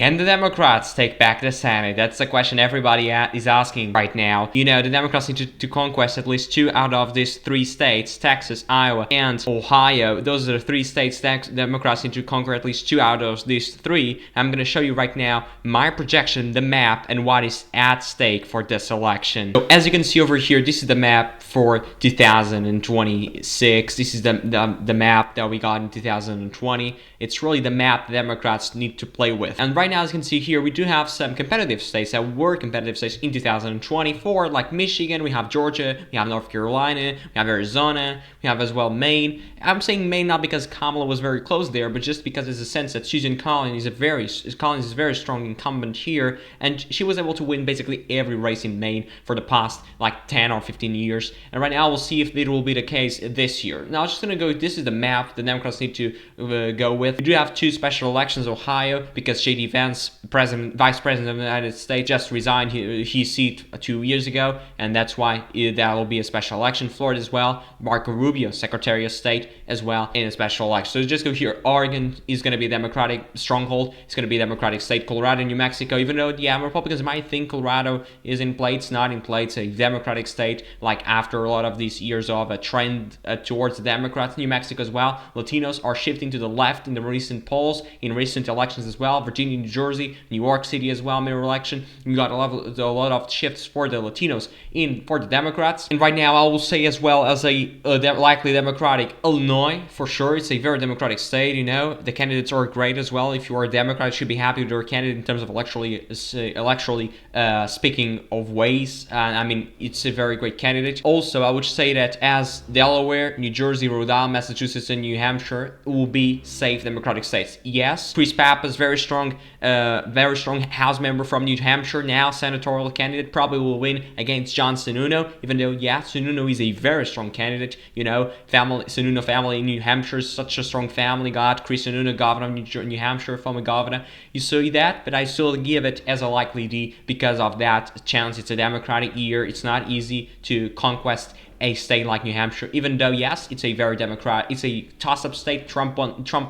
Can the Democrats take back the Senate? That's the question everybody is asking right now. You know, the Democrats need to conquest at least 2 out of these 3 states, Texas, Iowa, and Ohio. Those are the 3 states Democrats need to conquer at least 2 out of these 3. I'm going to show you right now my projection, the map, and what is at stake for this election. So as you can see over here, this is the map for 2026. This is the map that we got in 2020. It's really the map the Democrats need to play with. And right now, as you can see here, we do have some competitive states that were competitive states in 2024, like Michigan, we have Georgia, we have North Carolina, we have Arizona, we have as well Maine. I'm saying Maine not because Kamala was very close there, but just because there's a sense that Susan Collins is a very strong incumbent here, and she was able to win basically every race in Maine for the past like 10 or 15 years. And right now, we'll see if it will be the case this year. Now, I'm just gonna go. This is the map the Democrats need to go with. We do have 2 special elections: Ohio, because J.D. Vance, Vice President of the United States, just resigned his seat 2 years ago, and that's why that will be a special election. Florida as well. Marco Rubio, Secretary of State, as well in a special election. So just go here. Oregon is going to be a Democratic stronghold. It's going to be a Democratic state. Colorado and New Mexico, even though Republicans might think Colorado is in play, it's not in play. It's a Democratic state. Like after a lot of these years of a trend towards the Democrats, New Mexico as well. Latinos are shifting to the left in the recent polls, in recent elections as well. Virginia, New Jersey, New York City as well, mirror election. You got a lot of shifts for the Latinos for the Democrats. And right now, I will say as well as a likely Democratic Illinois, for sure. It's a very Democratic state, you know. The candidates are great as well. If you are a Democrat, you should be happy with their candidate in terms of electorally speaking of ways. I mean, it's a very great candidate. Also, I would say that as Delaware, New Jersey, Rhode Island, Massachusetts, and New Hampshire will be safe Democratic states. Yes, Chris Pappas, very strong House member from New Hampshire, now senatorial candidate, probably will win against John Sununu, even though, Sununu is a very strong candidate. You know, Sununu family in New Hampshire is such a strong family. Got Chris Sununu, governor of New Hampshire, former governor. You see that, but I still give it as a likely D because of that chance. It's a Democratic year. It's not easy to conquest a state like New Hampshire, even though yes, it's a very Democrat, it's a toss-up state. Trump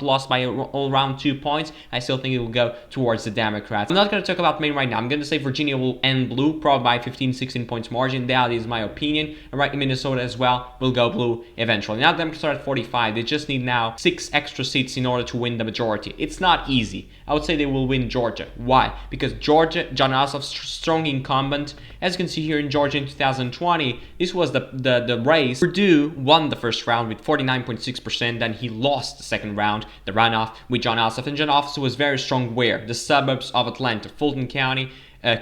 lost by all around 2 points. I still think it will go towards the Democrats. I'm not going to talk about Maine right now. I'm going to say Virginia will end blue, probably by 15-16 points margin. That is my opinion. And right, Minnesota as well will go blue eventually. Now the Democrats are at 45. They just need now 6 extra seats in order to win the majority. It's not easy. I would say they will win Georgia. Why? Because Georgia, John Ossoff, strong incumbent. As you can see here in Georgia in 2020, this was the race. Purdue won the first round with 49.6%, then he lost the second round, the runoff, with John Ossoff. And John Ossoff was very strong where? The suburbs of Atlanta, Fulton County,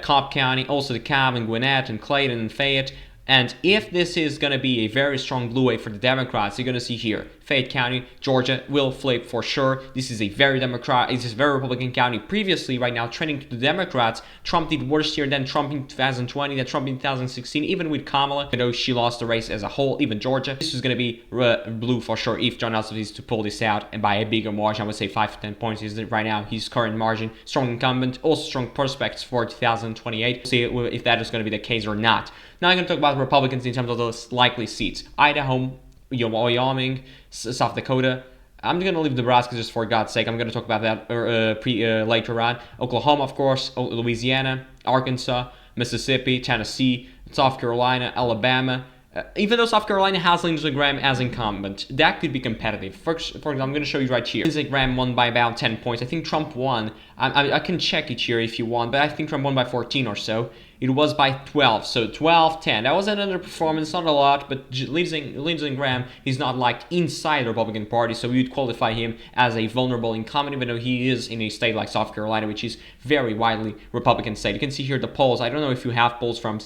Cobb County, also the Cobb and Gwinnett and Clayton and Fayette. And if this is going to be a very strong blue wave for the Democrats, you're going to see here, Fayette County, Georgia will flip for sure. This is a very Republican county previously. Right now, trending to the Democrats. Trump did worse here than Trump in 2020, than Trump in 2016, even with Kamala, even though she lost the race as a whole, even Georgia. This is going to be blue for sure if John Ossoff is to pull this out, and by a bigger margin. I would say 5 to 10 points is right now his current margin. Strong incumbent, also strong prospects for 2028. See if that is going to be the case or not. Now I'm going to talk about Republicans in terms of those likely seats. Idaho, Wyoming, South Dakota. I'm going to leave Nebraska just for God's sake. I'm going to talk about that later on. Oklahoma, of course, Louisiana, Arkansas, Mississippi, Tennessee, South Carolina, Alabama. Even though South Carolina has Lindsey Graham as incumbent, that could be competitive. For example, I'm going to show you right here. Lindsey Graham won by about 10 points. I think Trump won. I can check it here if you want, but I think Trump won by 14 or so. It was by 12, so 12-10. That was an underperformance, not a lot, but Lindsey Graham is not like inside the Republican Party, so we would qualify him as a vulnerable incumbent, even though he is in a state like South Carolina, which is very widely Republican state. You can see here the polls. I don't know if you have polls from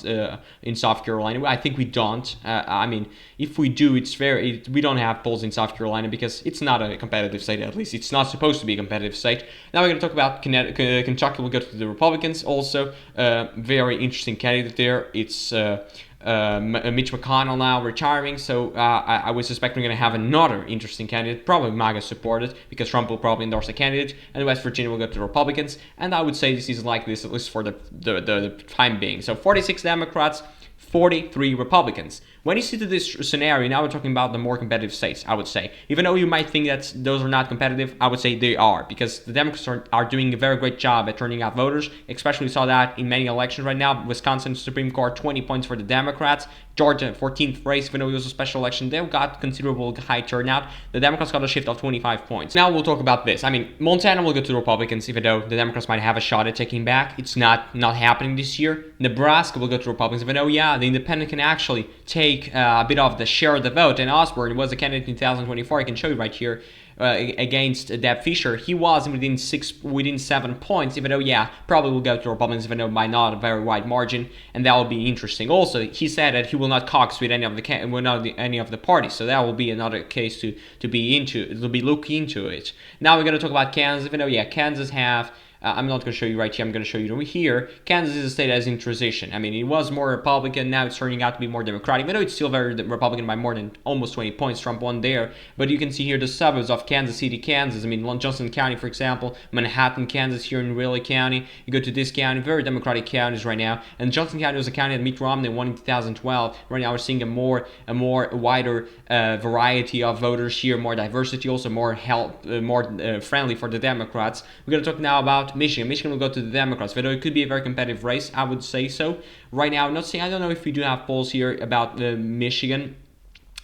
in South Carolina. I think we don't. I mean, if we do, we don't have polls in South Carolina because it's not a competitive state. At least it's not supposed to be a competitive state. Now we're going to talk about Kentucky. We'll go to the Republicans. Also, very interesting candidate there. It's Mitch McConnell now retiring, so I would suspect we're going to have another interesting candidate, probably MAGA supported, because Trump will probably endorse a candidate, and West Virginia will go to the Republicans, and I would say this is like this at least for the time being. So 46 Democrats, 43 Republicans. When you see to this scenario, now we're talking about the more competitive states, I would say. Even though you might think that those are not competitive, I would say they are, because the Democrats are doing a very great job at turning out voters. Especially we saw that in many elections right now. Wisconsin Supreme Court, 20 points for the Democrats. Georgia, 14th race, even though it was a special election, they got considerable high turnout. The Democrats got a shift of 25 points. Now we'll talk about this. I mean, Montana will go to the Republicans, even though the Democrats might have a shot at taking back. It's not happening this year. Nebraska will go to Republicans, even though, yeah, the independent can actually take a bit of the share of the vote. And Osborne was a candidate in 2024. I can show you right here. Against Deb Fischer, he was within 7 points, even though, yeah, probably will go to Republicans, even though by not a very wide margin, and that will be interesting. Also, he said that he will not caucus with any of the parties, so that will be another case to be looking into it. Now we're going to talk about Kansas, even though, yeah, Kansas have. I'm not going to show you right here. I'm going to show you over here. Kansas is a state that is in transition. I mean, it was more Republican. Now it's turning out to be more Democratic. Even though it's still very Republican by more than almost 20 points. Trump won there. But you can see here the suburbs of Kansas City, Kansas. I mean, Johnson County, for example. Manhattan, Kansas, here in Raleigh County. You go to this county. Very Democratic counties right now. And Johnson County was a county that Mitt Romney won in 2012. Right now we're seeing a more wider variety of voters here. More diversity. Also more friendly for the Democrats. We're going to talk now about Michigan. Michigan will go to the Democrats, although it could be a very competitive race, I would say so. Right now, I'm not saying, I don't know if we do have polls here about Michigan.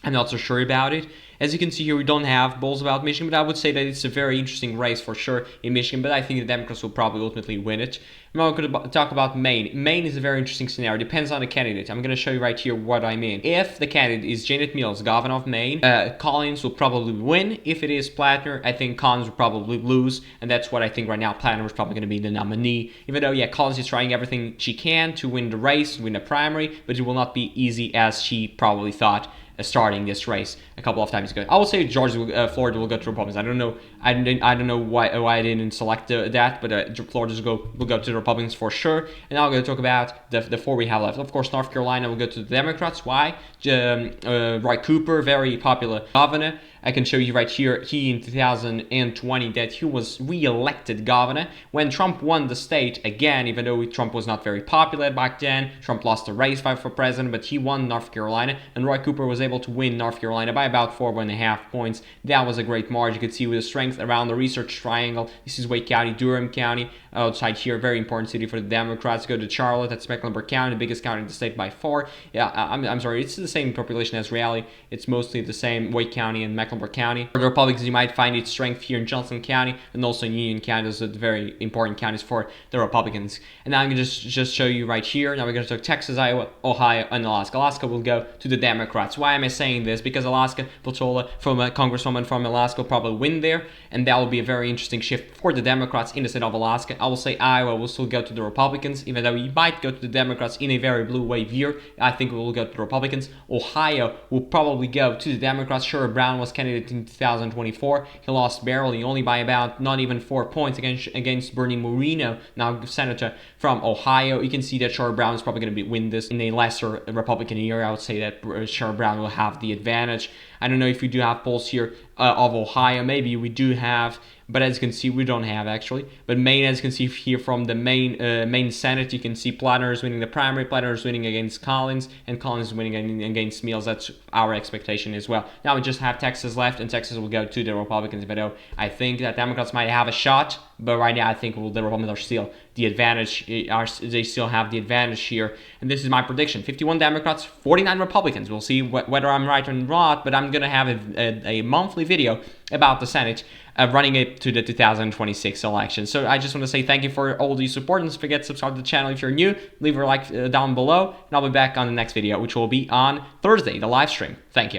I'm not so sure about it. As you can see here, we don't have polls about Michigan, but I would say that it's a very interesting race for sure in Michigan, but I think the Democrats will probably ultimately win it. Now we're going to talk about Maine. Maine is a very interesting scenario. It depends on the candidate. I'm going to show you right here what I mean. If the candidate is Janet Mills, governor of Maine, Collins will probably win. If it is Plattner, I think Collins will probably lose, and that's what I think right now. Plattner is probably going to be the nominee, even though, yeah, Collins is trying everything she can to win the race, win the primary, but it will not be easy as she probably thought starting this race a couple of times ago. I will say Florida will go to Republicans. I don't know. I don't know why I didn't select that, but Florida will go to the Republicans for sure. And now I'm going to talk about the four we have left. Of course, North Carolina will go to the Democrats. Why? Roy Cooper, very popular governor. I can show you right here, he in 2020 that he was re-elected governor. When Trump won the state again, even though Trump was not very popular back then, Trump lost the race fight for president, but he won North Carolina, and Roy Cooper was able to win North Carolina by about 4.5 points. That was a great margin. You could see with the strength around the research triangle. This is Wake County, Durham County, outside here, very important city for the Democrats. Go to Charlotte, that's Mecklenburg County, the biggest county in the state by far. Yeah, I'm sorry, it's the same population as Raleigh. It's mostly the same, Wake County and Mecklenburg County. For the Republicans, you might find its strength here in Johnson County and also in Union County. Those are very important counties for the Republicans. And now I'm going to just show you right here. Now we're going to talk Texas, Iowa, Ohio, and Alaska. Alaska will go to the Democrats. Why am I saying this? Because Alaska, Peltola, from a congresswoman from Alaska, will probably win there, and that will be a very interesting shift for the Democrats in the state of Alaska. I will say Iowa will still go to the Republicans, even though he might go to the Democrats in a very blue wave year. I think we will go to the Republicans. Ohio will probably go to the Democrats. Sherrod Brown was candidate in 2024. He lost barely, only by about not even 4 points against Bernie Moreno, now senator from Ohio. You can see that Sherrod Brown is probably going to win this in a lesser Republican year. I would say that Sherrod Brown will have the advantage. I don't know if we do have polls here of Ohio. Maybe we do have, but as you can see, we don't have actually. But Maine, as you can see here from the Maine Senate, you can see Plattner is winning the primary, Plattner is winning against Collins, and Collins is winning against Mills. That's our expectation as well. Now we just have Texas left, and Texas will go to the Republicans. But I think that Democrats might have a shot, but right now I think the Republicans are still the advantage. They still have the advantage here, and this is my prediction: 51 Democrats, 49 Republicans. We'll see whether I'm right or not, but I'm gonna have a monthly video about the Senate, running it to the 2026 election. So I just want to say thank you for all the support, and don't forget to subscribe to the channel if you're new. Leave a like down below, and I'll be back on the next video, which will be on Thursday, the live stream. Thank you.